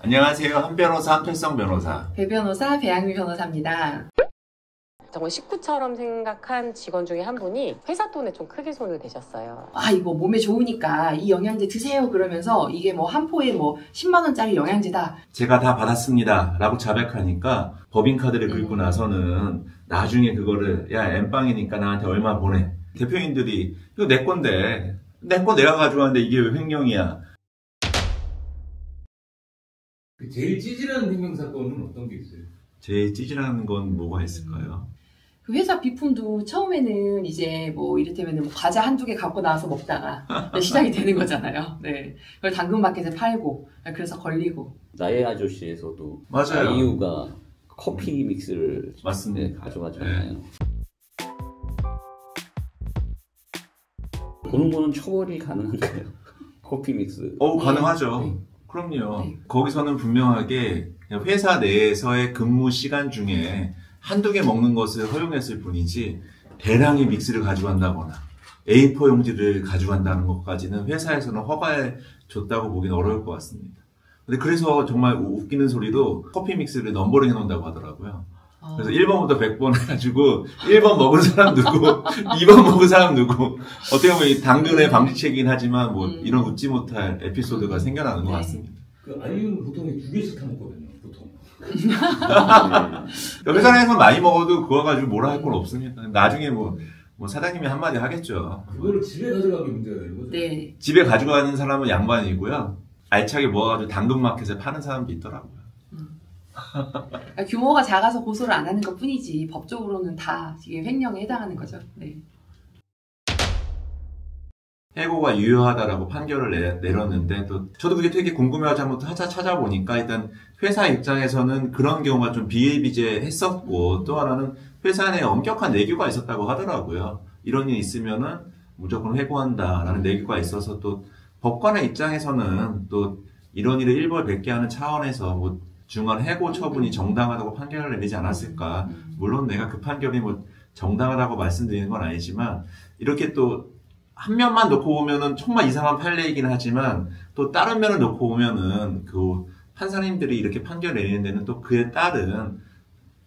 안녕하세요. 한 변호사, 한필성 변호사. 배 변호사, 배양미 변호사입니다. 정말 식구처럼 생각한 직원 중에 한 분이 회사 돈에 좀 크게 손을 대셨어요. 아, 이거 몸에 좋으니까 이 영양제 드세요 그러면서 이게 뭐 한 포에 뭐 10만 원짜리 영양제다. 제가 다 받았습니다. 라고 자백하니까 법인카드를 긁고 나서는 나중에 그거를 야, 엠빵이니까 나한테 얼마 보내. 대표인들이 이거 내 건데 내 거 내가 가져왔는데 이게 왜 횡령이야. 제일 찌질한 횡령 사건은 어떤 게 있어요? 제일 찌질한 건 뭐가 있을까요? 그 회사 비품도 처음에는 이제 뭐 이를테면 뭐 과자 한두 개 갖고 나와서 먹다가 시작이 되는 거잖아요. 네. 그걸 당근마켓에 팔고 그래서 걸리고. 나의 아저씨에서도 맞아요. 아이유가 커피 믹스를 맞습니다. 가져가잖아요. 그런 거는 처벌이 가능한가요? 커피 믹스. 가능하죠. 네. 그럼요. 네. 거기서는 분명하게 회사 내에서의 근무 시간 중에 한두 개 먹는 것을 허용했을 뿐이지 대량의 믹스를 가져간다거나 A4 용지를 가져간다는 것까지는 회사에서는 허가해 줬다고 보기는 어려울 것 같습니다. 근데 그래서 정말 웃기는 소리도 커피 믹스를 넘버링 해놓는다고 하더라고요. 그래서 1번부터 100번 해가지고 1번 먹은 사람 누구, 2번 먹은 사람 누구. 어떻게 보면 이 당근의 방지책이긴 하지만 뭐 이런 웃지 못할 에피소드가 생겨나는 것 같습니다. 그 아이유는 보통 2개씩 타 먹거든요. 보통. 회사 내에서 많이 먹어도 그거 가지고 뭐라 할 건 없습니다. 나중에 뭐 사장님이 한마디 하겠죠. 그거를 집에 가져가기 문제가 되는 거죠? 네. 집에 가져가는 사람은 양반이고요. 알차게 모아가지고 당근마켓에 파는 사람도 있더라고요. 그러니까 규모가 작아서 고소를 안 하는 것 뿐이지 법적으로는 다 이게 횡령에 해당하는 거죠. 네. 해고가 유효하다라고 판결을 내렸는데 또 저도 그게 되게 궁금해가지고 한번 찾아보니까 일단 회사 입장에서는 그런 경우가 좀 비일비재했었고 또 하나는 회사 내에 엄격한 내규가 있었다고 하더라고요. 이런 일이 있으면은 무조건 해고한다라는 내규가 있어서 또 법관의 입장에서는 또 이런 일을 일벌백계 하는 차원에서 뭐 중한 해고 처분이 정당하다고 판결을 내리지 않았을까. 물론 내가 그 판결이 뭐 정당하다고 말씀드리는 건 아니지만 이렇게 또 한 면만 놓고 보면은 정말 이상한 판례이긴 하지만 또 다른 면을 놓고 보면은 그 판사님들이 이렇게 판결 내리는 데는 또 그에 따른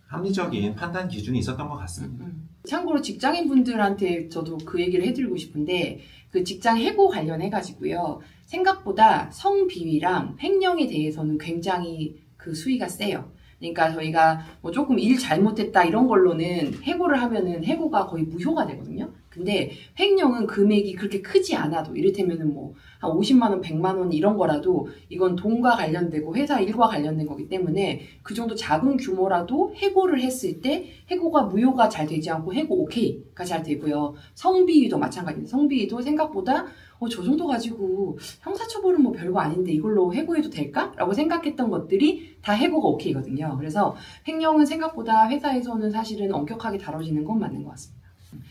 합리적인 판단 기준이 있었던 것 같습니다. 참고로 직장인분들한테 저도 그 얘기를 해드리고 싶은데 그 직장 해고 관련해가지고요. 생각보다 성비위랑 횡령에 대해서는 굉장히 그 수위가 세요. 그러니까 저희가 뭐 조금 일 잘못했다 이런 걸로는 해고를 하면은 해고가 거의 무효가 되거든요. 근데 횡령은 금액이 그렇게 크지 않아도 이를테면은 뭐 한 50만 원, 100만 원 이런 거라도 이건 돈과 관련되고 회사 일과 관련된 거기 때문에 그 정도 작은 규모라도 해고를 했을 때 해고가 무효가 잘 되지 않고 해고 오케이가 잘 되고요. 성비위도 마찬가지입니다. 성비위도 생각보다 저 정도 가지고 형사처벌은 뭐 별거 아닌데 이걸로 해고해도 될까? 라고 생각했던 것들이 다 해고가 오케이거든요. 그래서 횡령은 생각보다 회사에서는 사실은 엄격하게 다뤄지는 건 맞는 것 같습니다.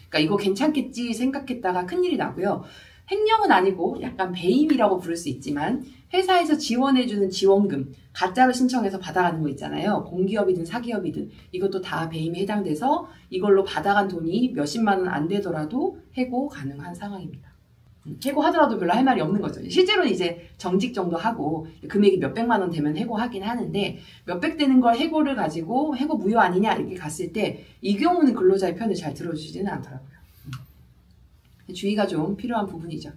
그러니까 이거 괜찮겠지 생각했다가 큰일이 나고요. 횡령은 아니고 약간 배임이라고 부를 수 있지만 회사에서 지원해주는 지원금 가짜로 신청해서 받아가는 거 있잖아요. 공기업이든 사기업이든 이것도 다 배임에 해당돼서 이걸로 받아간 돈이 몇십만 원 안 되더라도 해고 가능한 상황입니다. 해고하더라도 별로 할 말이 없는 거죠. 실제로는 이제 정직 정도 하고 금액이 몇백만 원 되면 해고하긴 하는데 몇백 되는 걸 해고를 가지고 해고 무효 아니냐 이렇게 갔을 때 이 경우는 근로자의 편을 잘 들어주지는 않더라고요. 주의가 좀 필요한 부분이죠.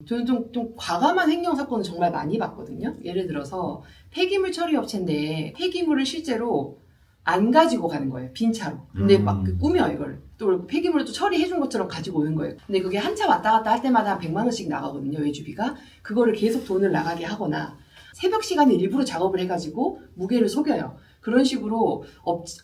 저는 좀 과감한 횡령 사건을 정말 많이 봤거든요. 예를 들어서 폐기물 처리 업체인데 폐기물을 실제로 안 가지고 가는 거예요. 빈 차로. 근데 막 꾸며 이걸. 또 폐기물을 또 처리해준 것처럼 가지고 오는 거예요. 근데 그게 한 차 왔다 갔다 할 때마다 한 100만 원씩 나가거든요. 외주비가. 그거를 계속 돈을 나가게 하거나 새벽 시간에 일부러 작업을 해가지고 무게를 속여요. 그런 식으로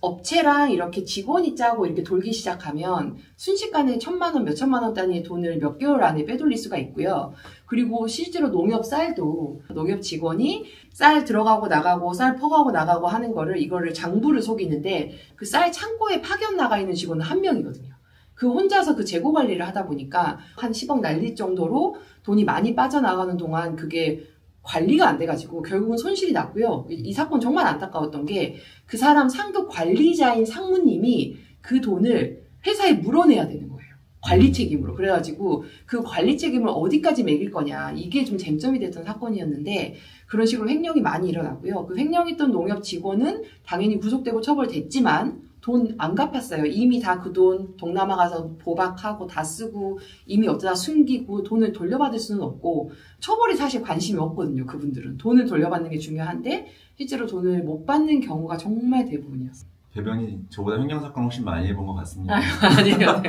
업체랑 이렇게 직원이 짜고 이렇게 돌기 시작하면 순식간에 1,000만 원, 몇천만 원 단위의 돈을 몇 개월 안에 빼돌릴 수가 있고요. 그리고 실제로 농협 쌀도 농협 직원이 쌀 들어가고 나가고 쌀 퍼가고 나가고 하는 거를 이거를 장부를 속이는데 그 쌀 창고에 파견 나가 있는 직원은 한 명이거든요. 그 혼자서 그 재고 관리를 하다 보니까 한 10억 날릴 정도로 돈이 많이 빠져나가는 동안 그게 관리가 안 돼가지고 결국은 손실이 났고요. 이 사건 정말 안타까웠던 게 그 사람 상급 관리자인 상무님이 그 돈을 회사에 물어내야 되는 거예요. 관리 책임으로. 그래가지고 그 관리 책임을 어디까지 매길 거냐. 이게 좀 쟁점이 됐던 사건이었는데 그런 식으로 횡령이 많이 일어나고요. 그 횡령했던 농협 직원은 당연히 구속되고 처벌됐지만 돈 안 갚았어요. 이미 다 그 돈 동남아 가서 보박하고 다 쓰고 이미 어쩌다 숨기고 돈을 돌려받을 수는 없고 처벌이 사실 관심이 없거든요. 그분들은. 돈을 돌려받는 게 중요한데 실제로 돈을 못 받는 경우가 정말 대부분이었어요. 배병이 저보다 횡령 사건 훨씬 많이 해본 것 같습니다. 아니요.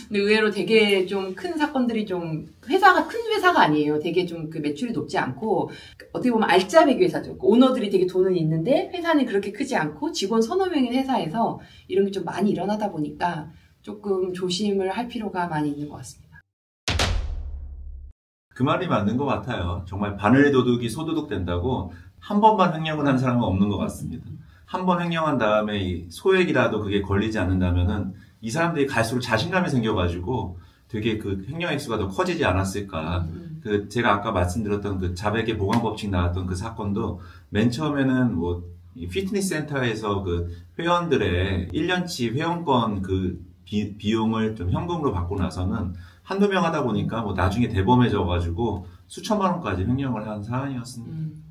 근데 의외로 되게 좀 큰 사건들이 좀 회사가 큰 회사가 아니에요. 되게 좀 그 매출이 높지 않고 어떻게 보면 알짜배기 회사죠. 오너들이 되게 돈은 있는데 회사는 그렇게 크지 않고 직원 서너 명인 회사에서 이런 게 좀 많이 일어나다 보니까 조금 조심을 할 필요가 많이 있는 것 같습니다. 그 말이 맞는 것 같아요. 정말 바늘 도둑이 소도둑 된다고 한 번만 횡령을 한 사람은 없는 것 같습니다. 한 번 횡령한 다음에 이 소액이라도 그게 걸리지 않는다면은 이 사람들이 갈수록 자신감이 생겨가지고 되게 그 횡령 액수가 더 커지지 않았을까. 그 제가 아까 말씀드렸던 그 자백의 보강 법칙 나왔던 그 사건도 맨 처음에는 뭐 이 피트니스 센터에서 그 회원들의 1년치 회원권 그 비용을 좀 현금으로 받고 나서는 한두 명 하다 보니까 뭐 나중에 대범해져가지고 수천만 원까지 횡령을 한 사안이었습니다.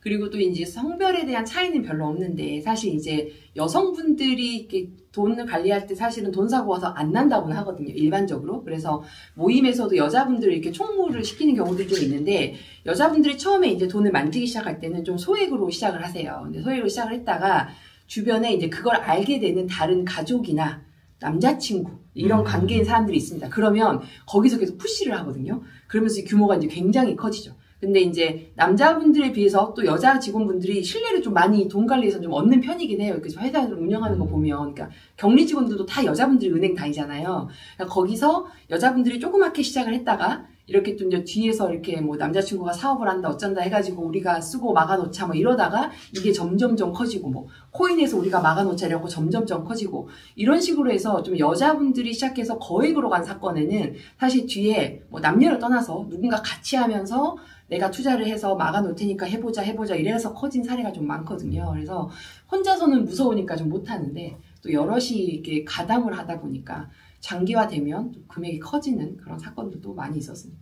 그리고 또 이제 성별에 대한 차이는 별로 없는데 사실 이제 여성분들이 이렇게 돈을 관리할 때 사실은 돈 사고 와서 안 난다고는 하거든요. 일반적으로. 그래서 모임에서도 여자분들을 이렇게 총무를 시키는 경우들이 좀 있는데 여자분들이 처음에 이제 돈을 만지기 시작할 때는 좀 소액으로 시작을 하세요. 근데 소액으로 시작을 했다가 주변에 이제 그걸 알게 되는 다른 가족이나 남자친구 이런 관계인 사람들이 있습니다. 그러면 거기서 계속 푸시를 하거든요. 그러면서 규모가 이제 굉장히 커지죠. 근데 이제 남자분들에 비해서 또 여자 직원분들이 신뢰를 좀 많이 돈 관리에서 좀 얻는 편이긴 해요. 그래서 회사를 운영하는 거 보면. 그러니까 격리 직원들도 다 여자분들이 은행 다니잖아요. 그러니까 거기서 여자분들이 조그맣게 시작을 했다가 이렇게 또 이제 뒤에서 이렇게 뭐 남자친구가 사업을 한다 어쩐다 해가지고 우리가 쓰고 막아놓자 뭐 이러다가 이게 점점점 커지고 뭐 코인에서 우리가 막아놓자 이러고 점점점 커지고 이런 식으로 해서 좀 여자분들이 시작해서 거액으로 간 사건에는 사실 뒤에 뭐 남녀를 떠나서 누군가 같이 하면서 내가 투자를 해서 막아놓을 테니까 해보자 이래서 커진 사례가 좀 많거든요. 그래서 혼자서는 무서우니까 좀 못하는데 또 여럿이 이렇게 가담을 하다 보니까 장기화되면 금액이 커지는 그런 사건들도 많이 있었습니다.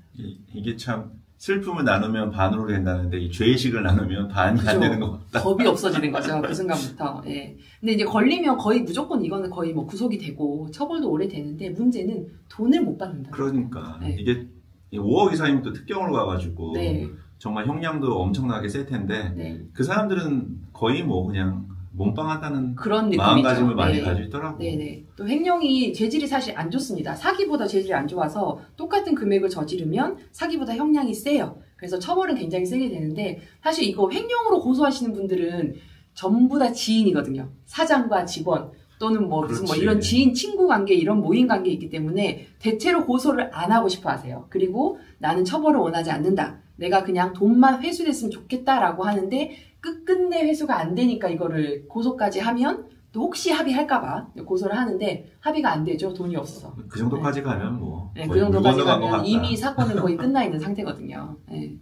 이게 참 슬픔을 나누면 반으로 된다는데 이 죄의식을 나누면 반이 안 되는 것 같다. 겁이 없어지는 거죠. 그 순간부터. 예. 근데 이제 걸리면 거의 무조건 이거는 거의 뭐 구속이 되고 처벌도 오래 되는데 문제는 돈을 못 받는다. 그러니까 네. 이게 5억 이상이면 또 특경으로 가가지고 네. 정말 형량도 엄청나게 셀 텐데 네. 그 사람들은 거의 뭐 그냥 몸빵한다는 그런 느낌이죠. 마음가짐을 많이 네. 가지고 있더라고요. 네네. 또 횡령이 재질이 사실 안 좋습니다. 사기보다 재질이 안 좋아서 똑같은 금액을 저지르면 사기보다 형량이 세요. 그래서 처벌은 굉장히 세게 되는데 사실 이거 횡령으로 고소하시는 분들은 전부 다 지인이거든요. 사장과 직원 또는 뭐 무슨 뭐 그렇지. 이런 지인 친구 관계 이런 모임 관계 있기 때문에 대체로 고소를 안 하고 싶어 하세요. 그리고 나는 처벌을 원하지 않는다. 내가 그냥 돈만 회수됐으면 좋겠다라고 하는데 끝끝내 회수가 안 되니까 이거를 고소까지 하면 또 혹시 합의할까봐 고소를 하는데 합의가 안 되죠. 돈이 없어서. 그 정도까지 가면 뭐 네, 거의 그 정도까지 물 건너간 것 가면 같다. 이미 사건은 거의 끝나 있는 상태거든요. 네.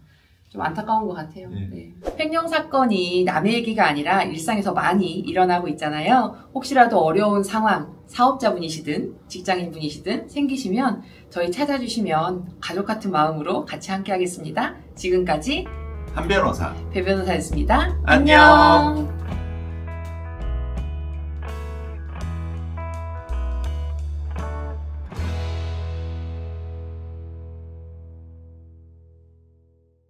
좀 안타까운 것 같아요. 네. 네. 횡령 사건이 남의 얘기가 아니라 일상에서 많이 일어나고 있잖아요. 혹시라도 어려운 상황, 사업자분이시든 직장인분이시든 생기시면 저희 찾아주시면 가족 같은 마음으로 같이 함께 하겠습니다. 지금까지 한 변호사. 배 변호사였습니다. 안녕.